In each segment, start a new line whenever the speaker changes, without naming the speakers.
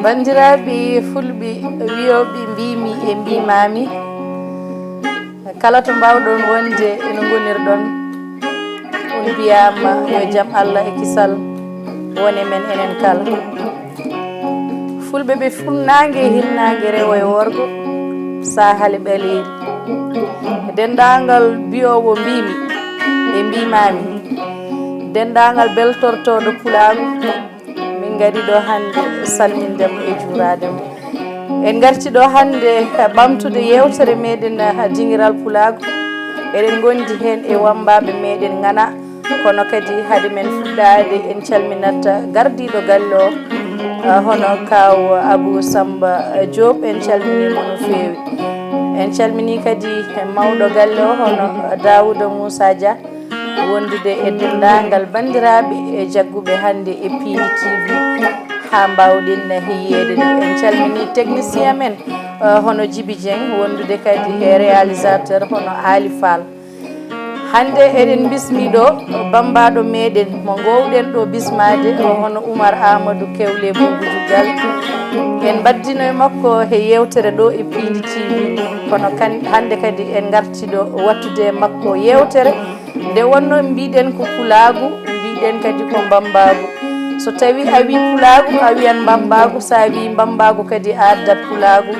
bandiraɓe fulɓe wiyoɓe mbimi e mbimami kala to mbawɗon wonde eno gonirɗon on mbiyama yo jaam Allah e kisal wone men enen kala fulɓe ɓe funnague hirnague rewo e worgo sahale ɓaleeri dendagal mbiyowo mbimi e mbimami dendagal beltortoɗo pulagu min gari ɗo hande salmindemo e juurademo en garti ɗo hande ɓamtude yewtere meɗen dinguiral pulagu eɗen gondi hen e wambaɓe meɗen gana kono kadi haade men fuɗɗade en calminat gardiɗo galle o hono kaw Abou Samba Diop en calminimo no fewi en calmini kadi mawɗo galle o hono Daouda Moussa Dia wondude e dendagal bandiraɓe e jagguɓe hande e Pidi TV ha mbawɗen yiyede nde en calmini technicien men hono Djiby Dieng wondude kadi e réalisateur hono Ali Fall hande eɗen bismiɗo bambaɗo meɗen mo gowɗen ɗo bismade hono Oumar Amadou Kewle Boubou en baddino e makko e yewtere ɗo e Pidi TV kono hande kadi en gartiɗo wattude makko yewtere nde wonno mbiɗen ko pulagu mbiɗen kadi ko bambagu so tawi a wi pulagu a wiyan bambagu sa wi bambagu kadi a addat pulagu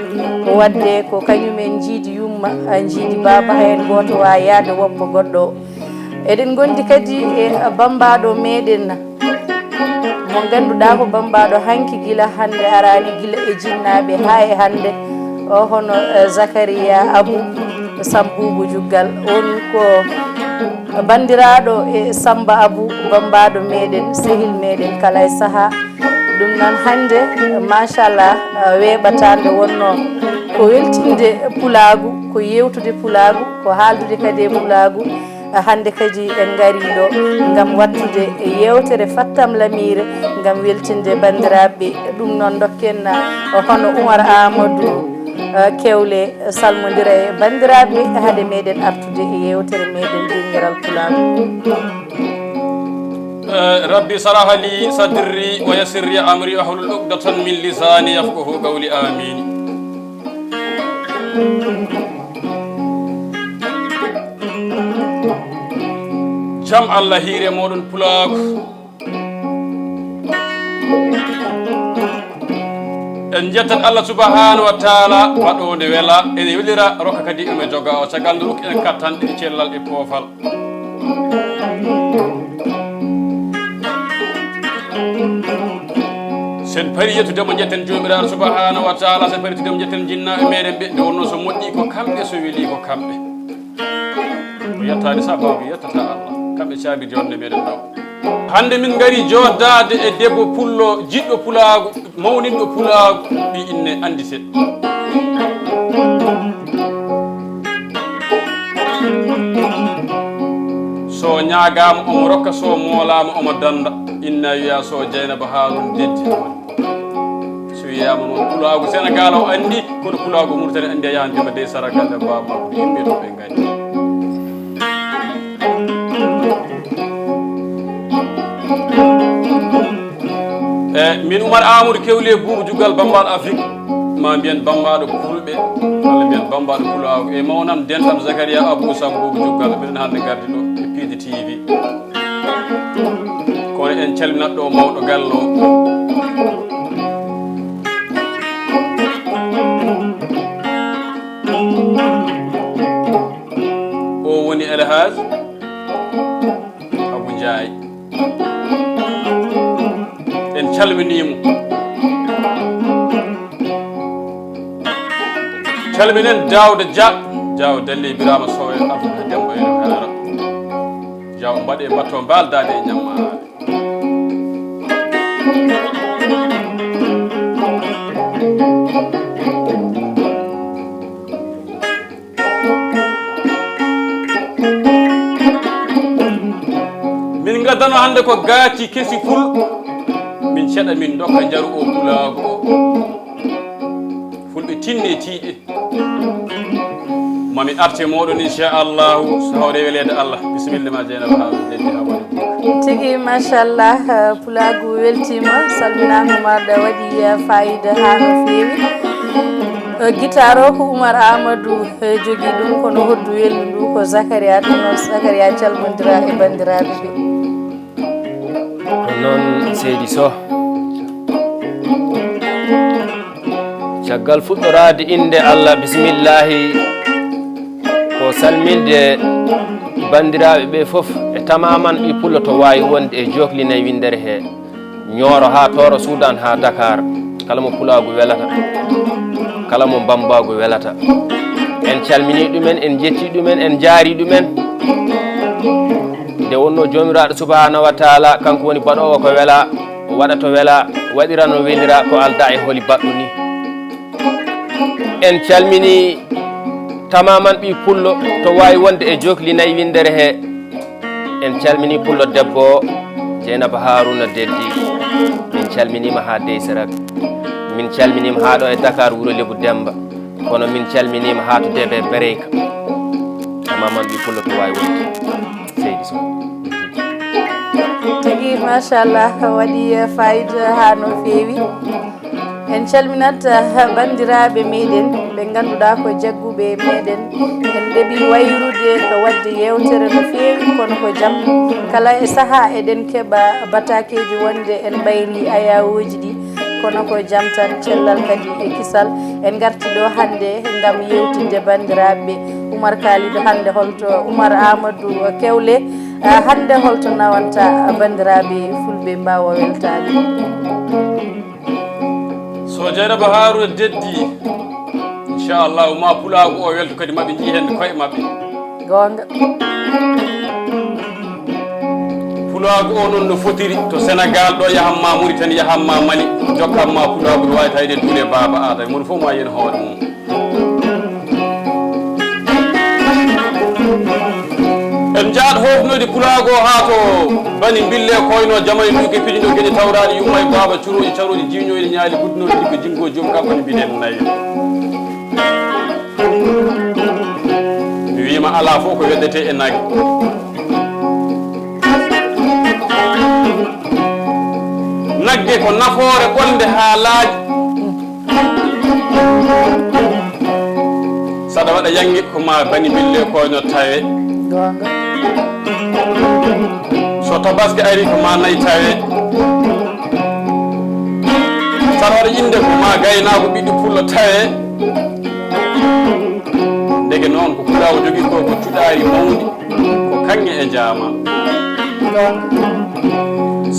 ko wadde ko kañumen jiidi yumma jiidi baba hen goto wa yaade woppo goɗɗo o eɗen gondi kadi e bambaɗo meɗen mo ganduɗa ko bambaɗo hanki guila hande arani guila e jinnaɓe ha e hande o hono Zacharia Abou Samboubou Diougal on ko bandiraɗo e Samba Abou bambaɗo meɗen sehil meɗen kala e saaha ɗum noon hande machallah weɓatande wonno ko weltinde pulagu ko yewtude pulagu ko haaldude kadi e pulagu hande kadi en gariɗo gam wattude yewtere Fattam Lamire gam weltinde bandiraɓe ɗum noon dokken hono Oumar Amadou Kewle salmodira e bandiraɓe haade meɗen artude e yewtere meɗen dinguiral pulagu
rabbi saraha li sadri wa yassir amri wahlul uqdatan min lisani yafqahu qawli amin jam Allah hiire moɗon pulagu en jettat Allah subhanahu wa taala waɗode weela ene welira rokka kadi eme joga o caggal nde rokki en kattanɗe e cellal e poofal sen pari yettudemo jetten jomiraɗo subhanahu wa taala sen pari yettudemo jetten jinnaɓe meɗen ɓe nde wonno so moƴƴi ko kamɓe so weeli ko kamɓe ko yettade sa bawi yettata Allah kamɓe caabi jonde meɗen ɗo hande min gari joddade e debbo pullo jiɗɗo pulagu mawninɗo pulagu ɓi inne andi se so ñagama omo rokka so moolama omo danda inna wiya so Dieynaba Harouna deddi so wiyama noon pulagu Sénégal o andi kono pulagu Mauritanie andi a yahandema de saragalle baba yimɓe to ɓe gandi min Oumar Amadou Kewle Boubou Diougal bambaɗo Afrique ma mbiyen bambaɗo pulɓe walla mbiyen bambaɗo pulagu e mawnam denɗam Zacharia Abou Samboubou Diougal minen hande gardi ɗo e Pidi TV kono en calminat ɗo mawɗo gallo o woni Elhadji Abou Ndiaye en calminimo calminen Daouda Dia Diaw Dalle Birama Sow e Afrique Demba e Haara Diaw mbaɗe mbatto mbaldade e ñammade min gaddano hande ko gaati kesi ful min ceɗa min dokka jaru o pulagu o fulɓe tinne tiiɗe mami arte moɗon inchallahu so hawre welede Allah bisimilla ma Dieynaba Harouna deddi ha waɗi
tigi machallah pulagu weltima salminama marɗa waɗi fayida ha no fewi guitare o ko Oumar Amadou jogui ɗum kono hoddu weldu ndu ko Zacharia to noon Zacharia calmodira e bandiraɓe ɓe
ko noon seydi Sow caggal fuɗɗorade inde Allah bisimillahi ko salminde bandiraɓe ɓe foof e tamaman ɓi pullo to wawi wonde e joklinayi windere he Nioro ha Toro Soudan ha Dakar kala mo pulagu welata kala mo bambagu welata en calmini ɗumen en jetti ɗumen en jaari ɗumen nde wonno jomiraɗo subhanahu wa taala kanko woni baɗowo ko wela waɗa to wela waɗira no welira ko alda e holi baɗɗu ni en calmini tamaman ɓi pullo to wawi wonde e joklinayi windere he en calmini pullo debbo Dieynaba Harouna deddi min calminima ha Deysarak min calminima ha ɗo e Dakar wuuro Lebu Demba kono min calminima ha to Debe Bereyka tamaman ɓi pullo to wawi wonde seydi Sow
tigi machallah waɗi fayida ha no fewi en calminat bandiraɓe meɗen ɓe ganduɗa ko jagguɓe meɗen en ɗeeɓi wayrude ko wadde yewtere no fewi kono ko jaam kala e saaha eɗen keeɓa batakeji wonde en ɓayri ayawoji ɗi kono ko jaam tan cellal kadi e kisal en garti ɗo hande gam yewtinde bandiraɓe Oumar Kalidou hande holto Oumar Amadou Kewle hande holto nawanta bandiraɓe fulɓe mbawa weltade
so Dieynaba Harouna deddi inchallahu ma pulagu o welto kadi maɓe jii hende koye maɓɓe
gonga
pulagu o noon no fotiri to Sénégal ɗo yahamma Mauritanie yahamma Mali jokkamma pulagu ɗo wawi tawde duule baba Adama mono fof ma yen hoore mum en jaaɗo hofnoyde pulago ha to bani bille koyno jamani ɗuke piɗi ɗo gueɗe tawraɗe yummay baba curoji caroji jiwñoyde ñaali guddunoɗe ɗiɓɓe jinggo joom kampani mbiɗen nayyi mi wima ala fof ko weddete e nagge nagge ko nafoore ɓolde ha laaƴi saɗa waɗa yangue ko ma bani bille koyno tawe
gonga
so tabaski ari ko ma nayi tawe saɗa waɗa inde ko ma gaynako ɓiɗɗo pullo tawe ndege noon ko pulawo jogui ko cuɗari mawdi ko kanŋe e jaama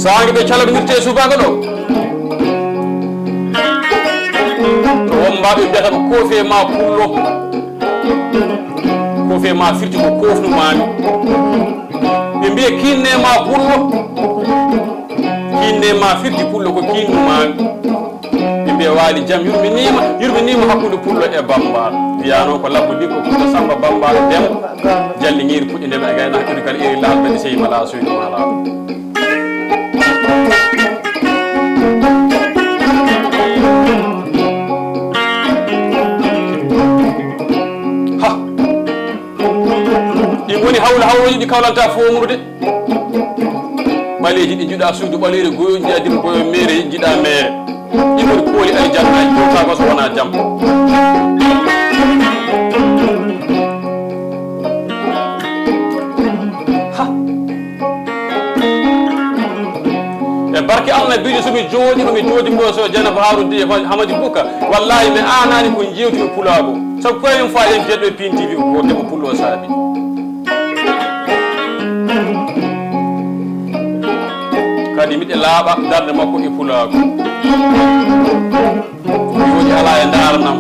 sangue ɓe calabnirte subaka ɗo to wombaɓe mbiyata ko koofe ma pullo koofe ma firti ko kofnumami ɓe mbiya kinne ma pullo kinne ma firti pullo ko kinnumami ɓe mbiya waali jaam yurminima hakkude pullo e bambal wiyano ko labbo ndi ko Fouta Samba bambal Demba jalliŋiri puɗɗi ndema e gayna hakkude kala iri laal ɓeɗe seyi mala soydu mala woni hawla hawloji ɗi kawlanta fomrude ɓaleji ɗi jiɗa suudu ɓalere goyoji jadiri koyo mere jiɗa mere ɗi woni kooli aljannaji jowtago so wona jaam e barke Allah biɗo somi jooɗi ɗo so Dieynaba Harouna e Hamady Bouka wallahi mi anani ko jewti e pulago sabu koyen fa en jeɗɗo e Pin TV ko deɓo pullo saabi kadi miɗe laaɓa darde makko e pulago joni ala e daranam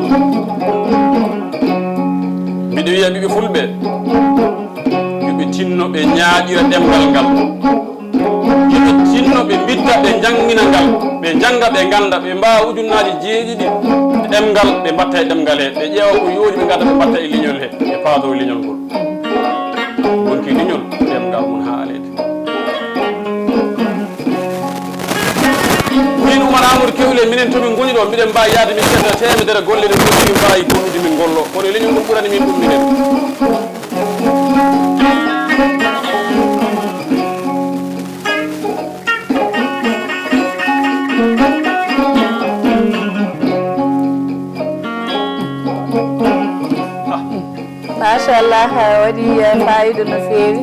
mbiɗo wiya ɓiɓe fulɓe yoɓe tinno ɓe ñaaƴira ɗemgal ngal yoɓe tinno ɓe mbitta ɓe jangina ngal ɓe janga ɓe ganda ɓe mbawa ujunnaji jeeɗiɗi ɗemgal ɓe mbatta e ɗemgal he ɓe ƴeewa ko yooni ɓe ganda ɓe mbatta e liñol he ɓe paado liñol ngol wonki liñol ɗemgal mum ha alede min Oumar Amadou Kewle golle minen tomin goni ɗo miɗen mbawi yaade min kedda temedere golle ɗe ɗum min mbawi gollude min gollo kono leñol ngol ɓurani min ɗum minen
machallah waɗi fayida no feewi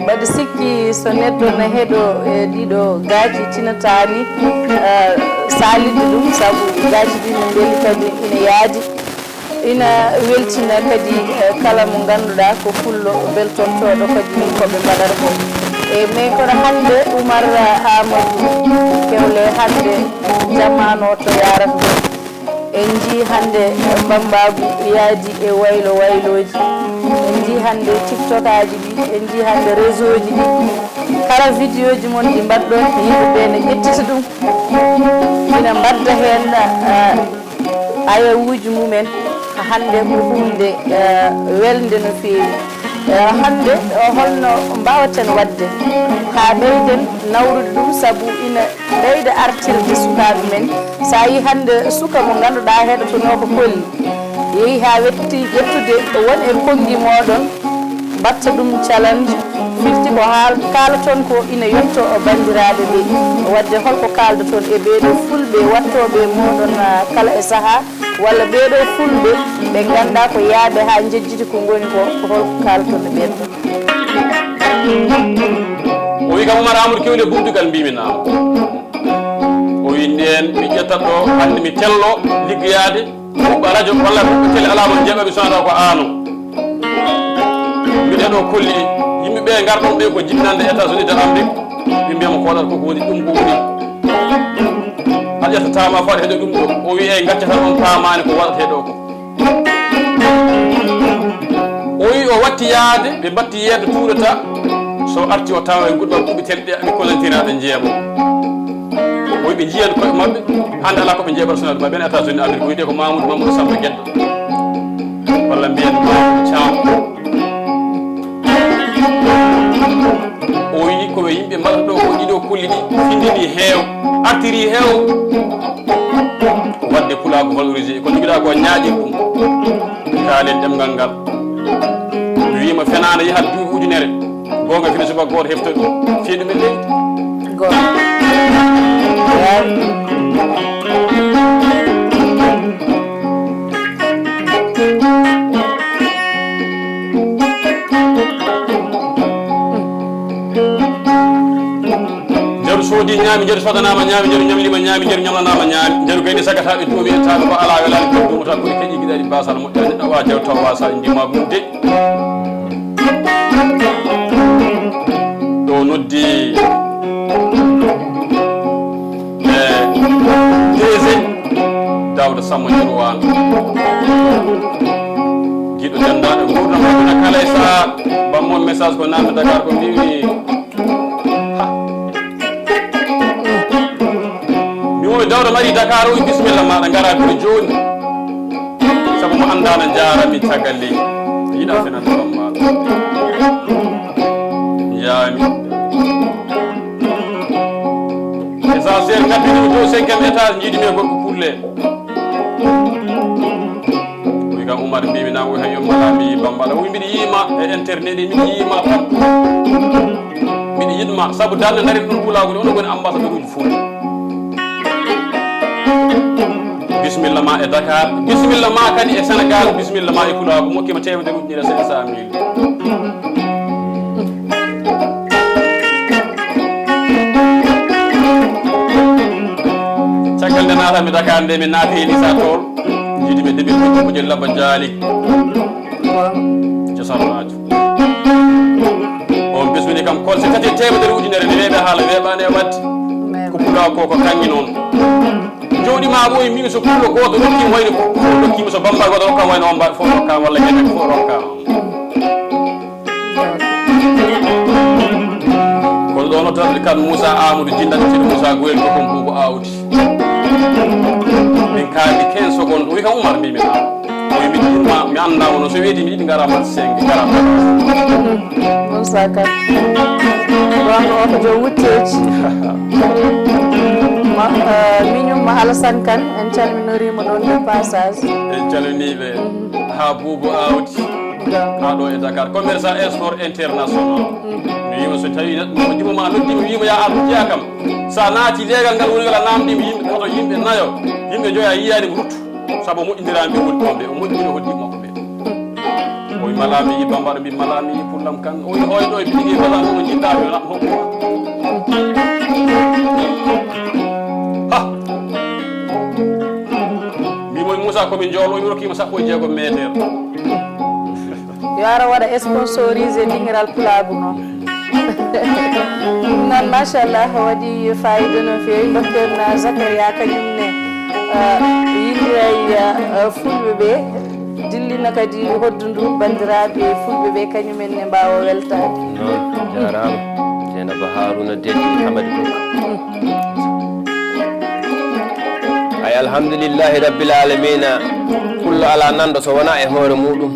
mbaɗa sikki so neɗɗo no heeɗo e ɗiɗo gaaji tinatani salide ɗum saabu gaaji ɗi no beeli kadi ina yaadi ina weltina kadi kala mo ganduɗa ko fullo beltontoɗo kadi koɓe mbaɗata ko e mais kono hande Oumar Amadou Kewle hande jamano to yarata ɗo en jii hande mbambagu yaadi e waylo wayloji en jii hande tiktok aji ɗi en jii hande réseau ji ɗi kala vidéo ji mon ɗi mbaɗɗon yimɓeɓe ne ƴettita ɗum ina mbadda hen ayawuji mumen hande ko hunde welde no feewi hande holno mbawaten wadde ha ɓeyden nawrude ɗum saabu ina ɓeyda artirde sukaɓe men sa yi hande suka mo ganduɗa heɗotono ko kolli yeehi ha wetti ƴettude won e koggi moɗon mbatta ɗum challenge firti ko kalaton ko ina yetto bandiraɓe ɓe wadde holko kalda toon e ɓeɗo fulɓe wattoɓe moɗon kala e saaha walla ɓeɗo fulɓe ɓe ganda ko yaaɓe ha jejjiti ko goni ko holko kalton e ɓen
o wi kam Oumar Amadou Kewle bumdugal mbimi nama o wi nden mi ƴettat ɗo hande mi tello liggoyade huɓɓa radio walla huɓɓa télé ala mon jeeɓaɓe sonata ko ano mbiɗa ɗo kolli yimɓeɓe garɗon ɓe ko jinnande États-Unis de Amérique ɓe mbiyama koɗata koko woni ɗum ko woni a ƴettatama fo aɗa heeɗo ɗum ɗo o wi ey gaccatan on pamani ko waɗata heɗo ko o wi o watti yaade ɓe batti yeedo tuurata so arti o tawa e guɗɗo kuɓitel ɗe aɓe kolantiraɓe jeeɓo o wi ɓe jiyan koye mabɓe hande ala koɓe jeeɓata sonade mabɓe en États-Unis Amérique o wiide ko Mamadou Samba Guedda walla mbiyen Thiam o wi koɓe yimɓe mbaɗata ɗo ko ɗiɗo kolli ɗi findini heew artiri heew wadde pulago valorisé ko joguiɗa ko ñaaƴir ɗum kaalen ɗemgal ngal mi wima fenade yahat duuɓi ujunere gonga fina subaka goto hefta ɗum fiye ɗum e leydi jaru soodi ñaami jaru sodanama ñaami jaru ñamlima ñaami jaru ñamlanama ñaami jaru kayne sagataɓe duuɓi e taɓe ko ala welani ko duumata koye kaƴi guiɗaɗi basal moƴƴani neɗɗo wawa jaw taw wasa ndima ɗum de ɗo noddi DG Dawda Sammo Jirwan giɗo dendaɗo gurdam aduna kala e saaha bammon message ko namde Dakar ko mbimi mi wowi Dawda mari Dakar o wi bisimilla maɗa gara biri joni saabu mo andana jarami caggal leydi yiiɗa fenande bammaɗo jaami essentiel gabbinimi dow 5e étage jiiɗimi e gorko pulle wi kam Oumar mbimi nam wi hay yommala mi yi bambala wi mbiɗa yiima e internet ɗi mbiɗa yiima tan mbiɗa yiɗma saabu darde daari ɗum pulagude ono goni ambassadeur uji fof bisimilla ma e Dakar bisimilla ma kadi e Sénégal bisimilla ma e pulagu mokkima temedere ujunere 500 000 caggal nde natami Dakar nde mi naati hen isa tool jiiɗimi deɓi koƴƴo labba jaali cosarnajo on bismini kam kolse tati temedere ujunere ne weeɓe haala weeɓani e wadde ko pulaw ko kanŋi noon jooɗima ɓoyi min so pullo goto rokkima wayno fof rokkima so bamba goto rokkama wayno on mbaɗa fof rokkama walla gueɗe fof rokkama kono ɗo nottorɗe kan Moussa Amadou jinnata ceɗo Moussa Goyel ko kon ɓuuɓo awdi min kaldi 15 secondes o wi kam Oumar mbimi na o wi miɗi yinma mi annda wono so weedi mi yiɗi gara mat 5 gara
Moussa Kane ɗon o ko jo wutteji miñum Alassane Kane en calminorima ɗon de passage.
En calminiɓe ha Boubou Awdi ha ɗo e Dakar commerçant export international. Mi wima so tawi neɗɗo noddimama noddimi wima ya ardu jeeya kam sa naati leegal ngal woni wala namdima yimɓe koto yimɓe nayo yimɓe joya yiyade mo ruttu saabu moƴƴindirami ɓe hoddi o moƴƴini hoddi makko ɓe o wi malami yi bambaɗo mbi malami yi pullam kan o wi hoyɗo e biɗigui bala no jiɗɗa ɓe naɓ hokku ha mbimoy Moussa komin jowlo o wi rokkima sappo e jeegom métaire
yo ara waɗa sponsorisé ɗingiral Pulaagu noon ɗum noon machallah waɗi fayida no fewi docteur na Zacharia kañumne yindiray fulɓe ɓe dillina kadi hoddu ndu bandiraɓe fulɓe ɓe kañumen ne mbawa weltade
noon jarama Dieynaba Harouna Deddi Hamady Bouka ay alhamdulillahi rabbil alamina pullo ala nando so wona e hoore muɗum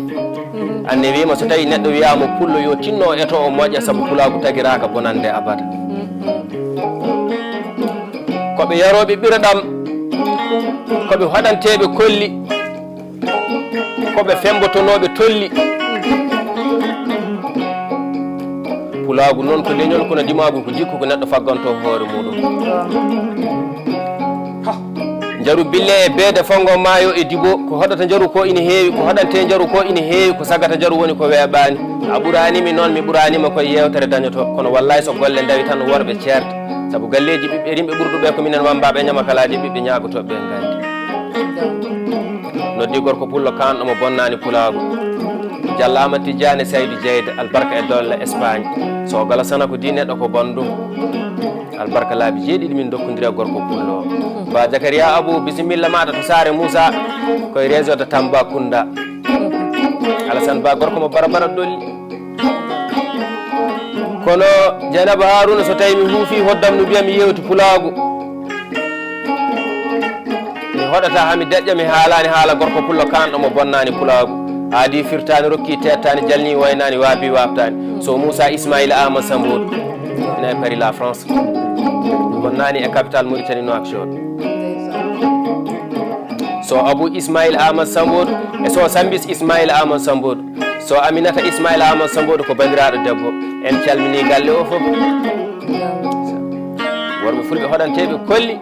anne wima so tawi neɗɗo wiyama pullo yo tinno eto o moƴƴa saabu Pulaagu tagiraka bonande abada koɓe yaroɓe ɓiraɗam koɓe hoɗanteɓe kolli koɓe fembotonoɓe tolli Pulaagu noon ko leñol kono dimagu ko jikku ko neɗɗo fagganto hoore muɗum jaru bille e beede fongo maayo e dibo ko hoɗata jaru ko ina heewi ko hoɗante jaru ko ina heewi ko sagata jaru woni ko weeɓani a ɓuranimi noon mi ɓuranima koye yewtere dañoto kono wallay so golle dawi tan worɓe ceerta saabu galleji ɓiɓɓe rimɓe ɓurɗuɓe ko minen wambaɓe ñamakalaji ɓiɓɓe ñagotoɓe gandi noddi gorko pullo kanɗo mo bonnani Pulaagu Jallama Tidiane Saydou Dieyde albarka e dolle Espagne so gala sana ko di neɗɗo ko bonɗum albarka laabi jeeɗiɗi min dokkodiri e gorko pullo ba Zacharia Abou bisimilla maɗa to Saare Moussa koye région de Tambacounda Alassane Ba gorko mo barabara dolli kono Dieynaba Harouna so tawi mi huufi hoddam no mbiyami yewti Pulaagu mi hoɗata hami deƴƴa mi haalani haala gorko pullo kanɗo mo bonnani Pulaagu aadi firtani rokki tettani jalni waynani waabi wabtani so Moussa Ismaïla Amadou Sambour ina e Paris la France bonnani e capitale Mauritanie Nouakchott so Abou Ismaïl Amadou Sambour e so Sambis Ismaïl Amadou Sambour so Aminata Ismaïl Amadou Sambour ko bandiraɗo debbo en calmini galle o foof worɓe fulɓe hoɗanteɓe kolli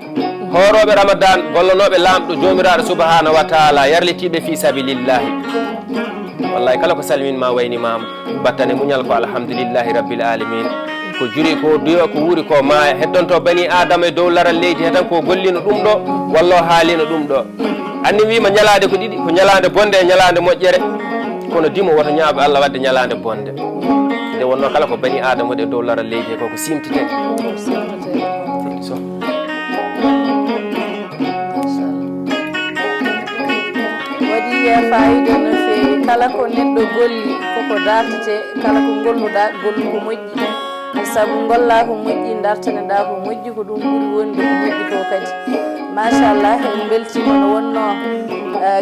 horoɓe Ramadan gollonoɓe lamɗo jomiraɗo subahanahu wa taala yarlitiɓe fi sabilillahi wallahi kala ko salminma waynimama battane muñal ko alhamdulillahi rabbil alamin ko juri ko duyo ko wuuri ko maaya heddonto bani adama e dow laral leydi he tan ko gollino ɗum ɗo walla o haalino ɗum ɗo anni wima ñalade ko ɗiɗi ko ñalade bonde e ñalade moƴƴere kono dimo woto ñaaɓe Allah wadde ñalade bonde nde wonno kala ko bani adama waɗi e dow laral leydi he koko simtete so
waɗi fayida no fewi kala ko neɗɗo golli koko dartete kala ko golluɗa gollu ko moƴƴi saabu golla ko moƴƴi dartaneɗa ko moƴƴi ko ɗum ɓuuri wonde ko moƴƴi ko kadi machallah en beltima no wonno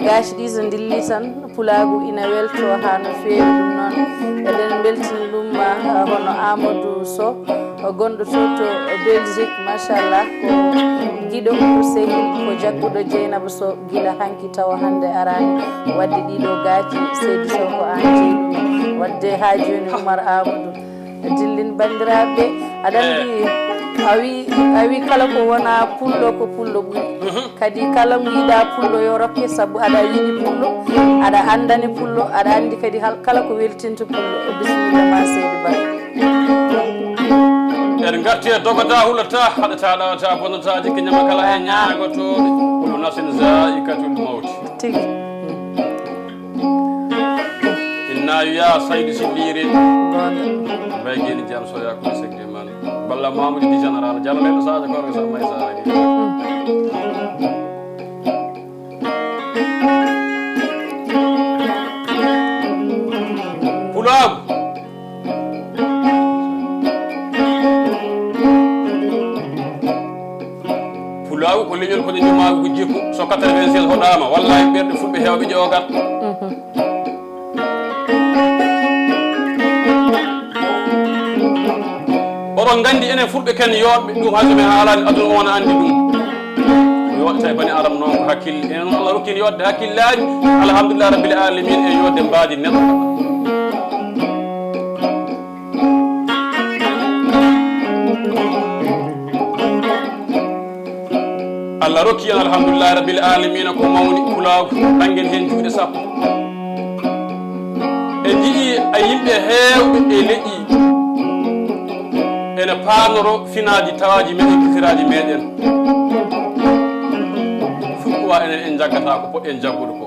gaci ɗi so dilli tan Pulaagu ina welto ha no fewi ɗum noon eɗen beltini ɗum hono Amadou Sow gonɗo to Belgique machallah ko guiɗo ko sehil ko jagguɗo Dieynaba Sow guila hanki tawa hande arani wadde ɗiɗo gaci Seydou Sow ko an jeeɗum wadde ha joni Oumar Amadou dillin bandiraɓe aɗa andi a wi kala ko wona pullo ko pullo ɓuuri kadi kala mo yiiɗa pullo yo rokke saabu aɗa yiɗi pullo aɗa andani pullo aɗa andi kadi kala ko weltinta pullo bisimilla ma Seydou Ba
en garti e dogota hulata haɗata ɗawata bonnata jikki ñama kala e ñagotoɗe kulu nafsin zaikatul mawti
tigi
inna wiya Saydou Silliri mbay gueni jam soya ko segde man balla Mamadou di général Diallo lelo sadio korko sa may saagi Pulaagu Pulaagu ko leñol ko ñumagu ko jikku so 96 hoɗama wallahi ɓerɗe fulɓe hewɓe ƴogat oɗon gandi enen fulɓe ken yoɓɓe ɗum hayso men haalani aduna wona andi ɗum yoɗata e bani adam noon ko hakkille enen noon Allah rokkini yodde hakkillaji alhamdulillah rabbil alamin e yodde mbaadi neɗɗo Allah rokki en alhamdulillah rabbil alamin ko mawni kulago dangen hen juuɗe sappo e jii a yimɓe heewɓe e leƴƴi ene paanoro finaji tawaji meɗen kisiraji meɗen fukkuwa enen en jaggata ko poɗɗen jaggude ko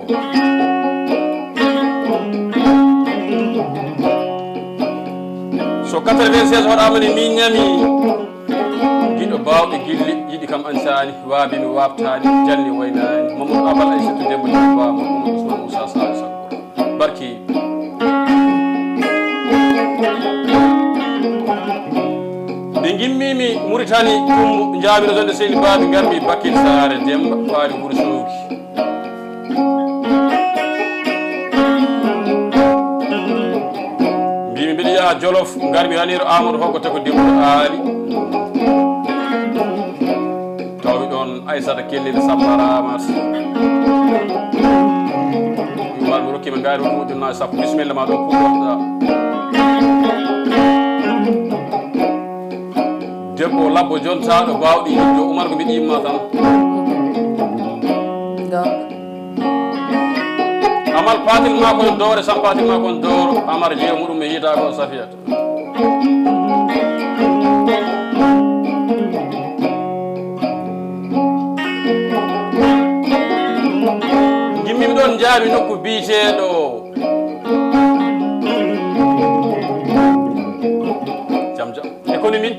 so 96 waɗama ne min ñami giɗo bawɗe gilli yiɗi kam ansani waabimi wabtani jalni waynani Mamadou Abal Aissatou Demba Ba Mamadou Ousmane Moussa Sali Sakkour barki ɓe gimmimi Mauritanie tumbo jaabiro zonde Seydi Baɓe garmi Bakkil Saare Demba faari Wuro Sowgi mbimi mbiɗa yaha Jolof garmi Raniro Amadou Hoggo tako Dembuɗo Aali tawmi ɗon Aissata Kellel Samba Ramat wimaɗ mi rokkima gaari woɗum ujunnaji sappo bisimilla ma ɗo puɗɗotoɗa debbo labbo jontaɗo bawɗi jo Oumar ko mbiɗa yimma tan Amal patil ma kon doore sam patil ma kon dooro Amar jeeyo muɗum e yiita ko Safiyata gimmimi ɗon jaabi nokku biyeteɗo jam jam e koni min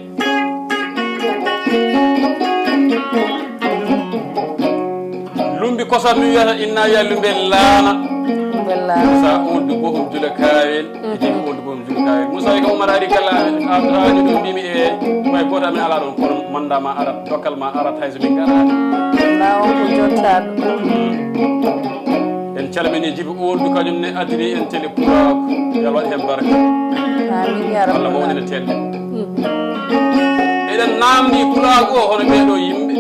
lumbi kosam mi wiyata inna ya lumbe laana sa oldu bohum jula kawel edi oldu bohum jula kawel Moussa ko Oumar ari kala aani ɗum mbimi e way goto amin ala ɗon kono mandama arat dokkal ma arat hayso min garani
na on ko jottaɗo
en calmini Djiby Oldu kañum ne addiri en télé Pulako yo Allah waɗi hen barka
amin ya
Allah
rabbal
mawɗene tedde eɗen namdi Pulako o hono ɓeɗo yimɓe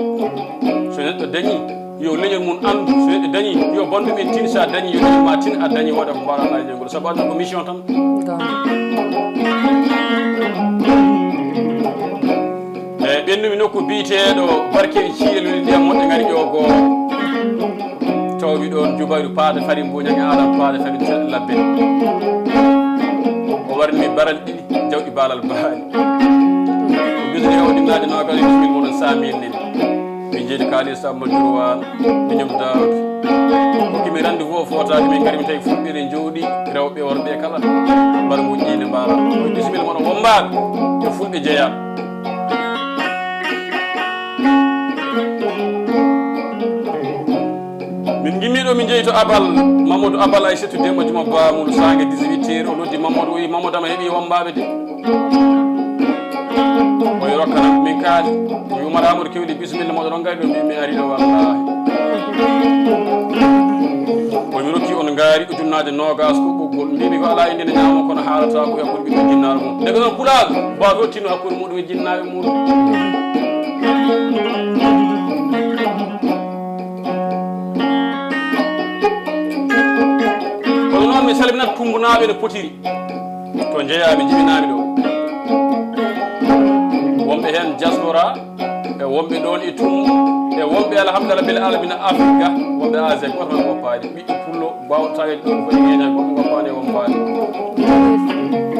so neɗɗo dañi yo leñol mum andu so neɗɗo dañi yo bonɗum en tin sa dañi yo leñol ma tin a dañi waɗa ko mbaɗa e jengol saabu aduna ko mission tan eyyi ɓennumi nokku biyeteɗo barkeɗe ciilel ndiyam moƴƴe gari ƴo goo tawmi ɗon Jubayru paade fari mbuñange Adam paade fari seɗɗa labbe o warnimi baral ɗiɗi jawɗi baalal baali o bisani o ɗinnaji nogas bismil moɗon samil nen min jeedi kaali Samba Durwan miñom Daoud hokkimi rendez-vous o fotade min gari mi tawi fuɗɗire jooɗi rewɓe worɓe kala mbaɗa moƴƴine mbara o bisimilla moɗon wombaɓe yo fulɓe jeeya min gimmiɗo min jeeyi to Abal Mamadou Abal Aissatou Demba Juma Bamoulo sangue 18 heures o noddi Mamadou o wi Mamadou ama heeɓi wombaɓe de oye rokkanam min kaali o Oumar Amadou Kewli bisimilla moɗo ɗon gari ɗo mbimi ari ɗo wallahi omi rokki on gaari ujunnaje nogas ko ɓoggol mbimi ko ala indine ñaamo kono haalata ko hakkude ɓiɓɓe jinnaɗo mum ndege noon Pulago mbawa rottino hakkude muɗum e jinnaɓe muɗum kono noon mi salminat tumbunaɓe no potiri to jeeyami jibinami ɗo wonɓe hen diaspora e wonɓe ɗon e tummu e wonɓe alhamdulillah bil alamina Afrique wonɓe Asie goto men goppani ɓiɗɗo pullo mbawtawede ɗon foti ñeña goɗɗo goppani e wombani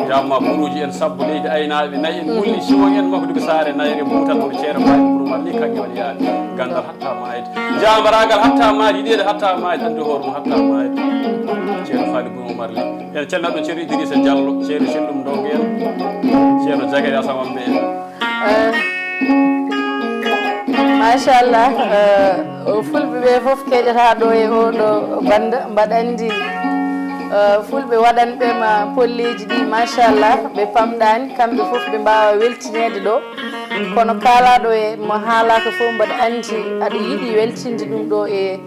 jamma buruji en sabbo leydi aynaɓe nayi en mulli siwon en makko duɓe saare nayre mbutannoɗo ceero mbaɗi ɓurumal ni kanƴe waɗi yaade gandal hatta mayde jambaragal hatta maadi yiɗede hatta mayde andi hoore mum hatta mayde ceero faali Boun Oumar Ly en calminat ɗon ceero Idrissa Diallo ceero Sellum Ndongue en ceero Jagere Asamamɓe en
machallah fulɓe ɓe foof keƴata ɗo e oɗo banda mbaɗa andi fulɓe waɗanɓema polleji ɗi machallah ɓe pamɗani kamɓe foof ɓe mbawa weltinede ɗo kono kalaɗo e mo haalaka foof mbaɗa andi aɗa yiiɗi weltinde ɗum ɗo e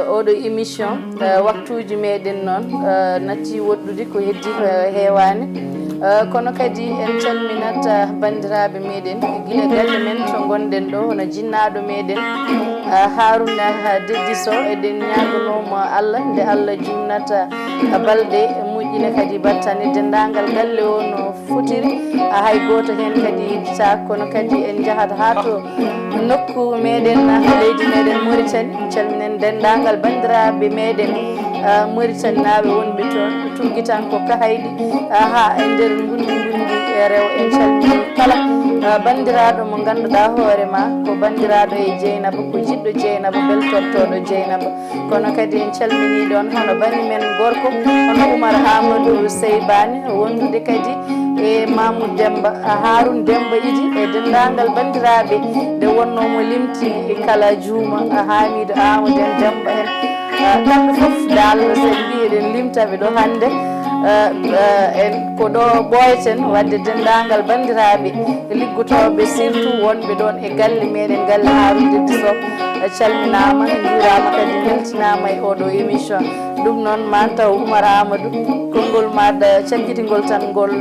oɗo émission waktuji meɗen noon natti woɗɗude ko heddi ko heewani kono kadi en calminat bandiraɓe meɗen guila galle men to gonɗen ɗo hono jinnaɗo meɗen Haruna Deddi Sow eɗen ñagonomo Allah nde Allah jumnata balɗe moƴƴina kadi battane dendagal galle o no fotiri hay goto hen kadi yiɗita kono kadi en jahat ha to nokku meɗen leydi meɗen Mauritanie calminen dendagal bandiraɓe meɗen Mauritanie naɓe wonɓe toon tugguitan ko kahayɗi ha e nder gundi rew en calmini kala bandiraɗo mo ganduɗa hoorema ko bandiraɗo e Dieynaba ko jiɗɗo Dieynaba beltortoɗo Dieynaba kono kadi en calmini ɗon hono bani men gorko hono Oumar Amadou Seybani wondude kadi e Mamoud Demba Haroun Demba Idi e dendagal bandiraɓe nde wonnomo limti kala juuma Hamidou Amadou en Demba en kamɓe foof dal sen mbi eɗen limtaɓe ɗo hande en ko ɗo ɓoyten wadde dendagal bandiraɓe liggotoɓe surtout wonɓe ɗon e galle meɗen galle Haroun Deddi Sow calminama jurama kadi beltinama e oɗo émission ɗum noon ma taw Oumar Amadou konngol maɗa cakkitingol tan ngol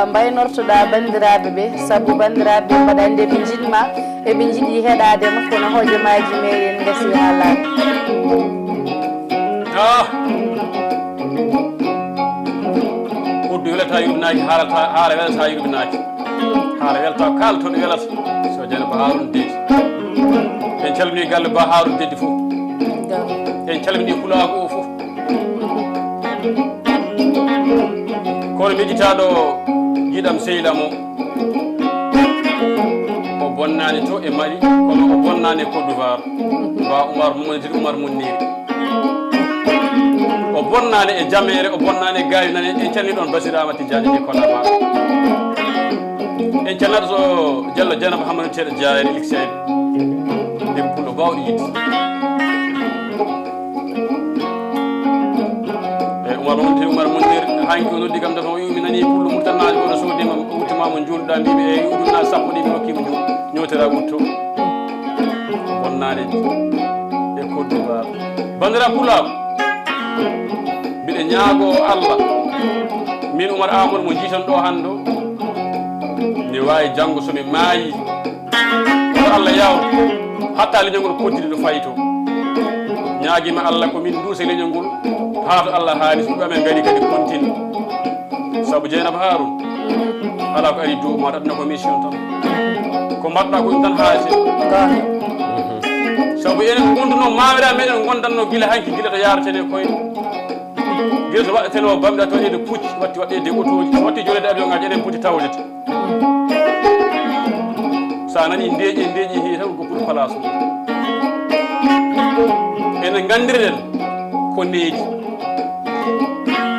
mbaynortoɗa bandiraɓe ɓe saabu bandiraɓe mbaɗa nde ɓe jiɗma eɓe jiiɗi heɗadema kono hojomaji meɗen gasi ha laaɓi
uddu welata yurminaki haala welata yurminaki haala welata kala toon welata so Dieynaba Haroun Deddi en calmini galle Ba Haroun Deddi fof en calmini Pulago o fof kono miƴƴitaɗo jiɗam sehlam o bonnani to e Mali kono o bonnani e Côte d'Ivoire Ba Oumar Mamadou Oumar Mounir o bonnani e Jamere o bonnani e Gayunane en calni ɗon Basirama Tidiane e kola maɗa en calnata so Diallo Dieynaba Hamadou Teɗo Diayere Lixeyde ndem pullo bawɗo yidde e Oumar Mamadou Oumar Mounir hanki o noddi kam dafa o wi mi nani pullo murtannaji oɗo soodima wurtimama juulɗa mbiɓe e ujunnaji sappo ɗi mi hokkima ñotira wurto bonnani e Côte d'Ivoire bandira Pulago mbiɗa ñaago Allah min Oumar Amadou mo jiitan ɗo hande o mi wawi janggo somi maayi ko Allah yawta hatta leñol ngol koddiri ɗo fayi to ñaaguima Allah ko min duusa leñol ngol haa to Allah haali so ɓe amen gari kadi continue saabu Dieynaba Haroun ala ko ari dow maɗa aduna ko mission tan ko mbaɗɗa ko ɗum tan haati saabu enen gonduno mamira meɗen gondanno gila hanki gila to yaratene koyne gila to waɗeteno o bamɗa to waɗede pucci watti waɗede autoji so watti jolede avion ngaji eɗen poti tawdete sa nani ndeeƴi heewi tan ko pour place enen gandirɗen ko neeji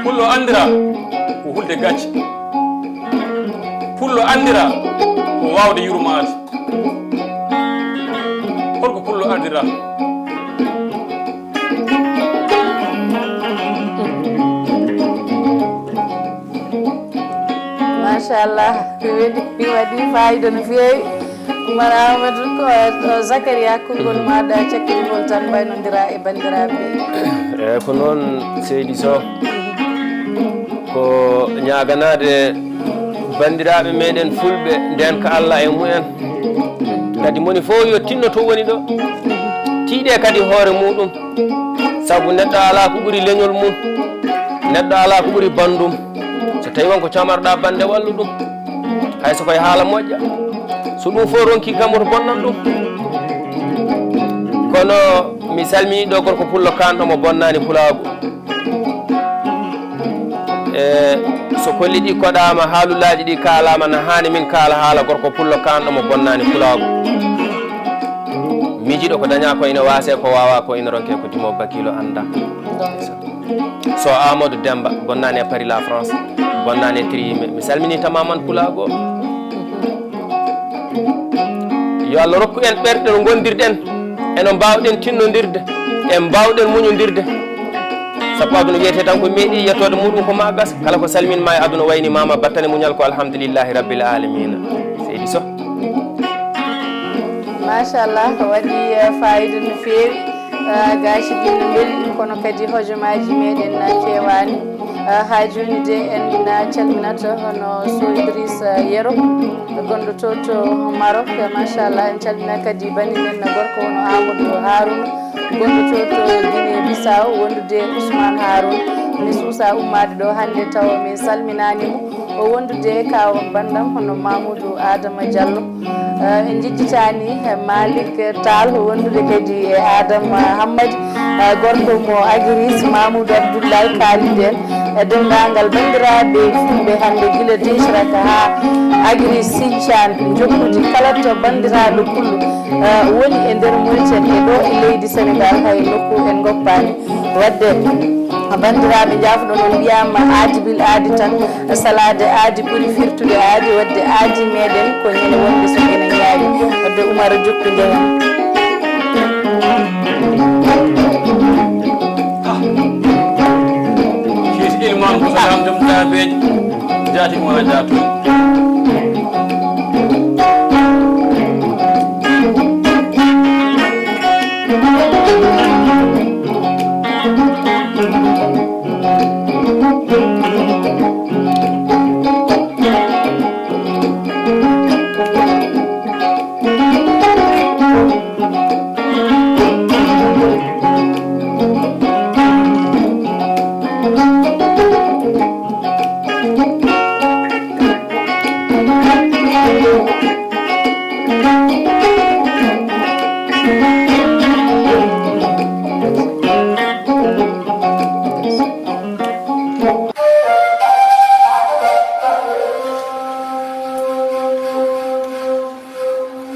pullo andira ko hulde gacce pullo andira ko wawde yurmade holko pullo andira
machallah mi waɗi fayida no fewi Oumar Amadou ko Zacharia konngol maɗa cakkitingol tan mbaynodira e bandiraɓe
eyyi ko noon seydi Sow ko ñaganade bandiraɓe meɗen fulɓe nden ko Allah e mumen kadi moni fof yo tinno to woni ɗo tiiɗe kadi hoore muɗum saabu neɗɗo ala ko ɓuuri leñol mum neɗɗo ala ko ɓuuri bandum so tawi wonko camarɗa bande wallu ɗum hayso koye haala moƴƴa so ɗum fof ronki kam oto bonnan ɗum kono mi salmini ɗo gorko pullo kanɗo mo bonnani Pulago so kolli ɗi koɗama haalullaji ɗi kalama no hani min kaala haala gorko pullo kanɗo mo bonnani Pulago miijiɗo ko daña ko ina waase ko wawa ko ina ronke ko dimo bakilo anda so Amadou Demba bonnani e Paris la France bonnani e Triyime mi salmini tamaman Pulago yo Allah rokku en ɓerɗe no gondirɗen eno mbawɗen tinnodirde e mbawɗen muñodirde sappo aduna wiyete tan ko meeɗi yettode muɗum ko ma gas kala ko salminma e aduna wayni mama battane muñal ko alhamdulillahi rabbil alamina seydi Sow
machallah waɗi fayida no fewi gaci ɗinno beeli kono kadi hojomaji meɗen kewani ha joni de en calminata hono so Idrissa Yero gonɗo to Maroc machallah en calmina kadi bani men gorko wono Amadou Harouna gonɗo to Guinée Bissau wondude Ousmane Harouna mi suusa ummade ɗo hannde taw min salminanimo o wondude kawo bandam hono Mamoudou Adama Diallo en jejjitani Malik Tall wondude kadi e Adama Hammadi gorko mo Aguiris Mamoudou Abdoulaye kaliden e dendagal bandiraɓe fulɓe hannde guila Dishraka ha Aguiris Sinthiane jokkude kala to bandiraɓe kullu woni e nder Mauritanie e ɗo e leydi Sénégal hay nokku en goppani wadde bandiraɓe jaafoɗon on wiyama aadi bil aadi tan salade aadi ɓuuri firtude aadi wadde aadi meɗen ko ñande wonde so enen yaari wadde Oumar jokku ndewen
kiis ilman ko salam dum tabeji jaati mo wona jaatu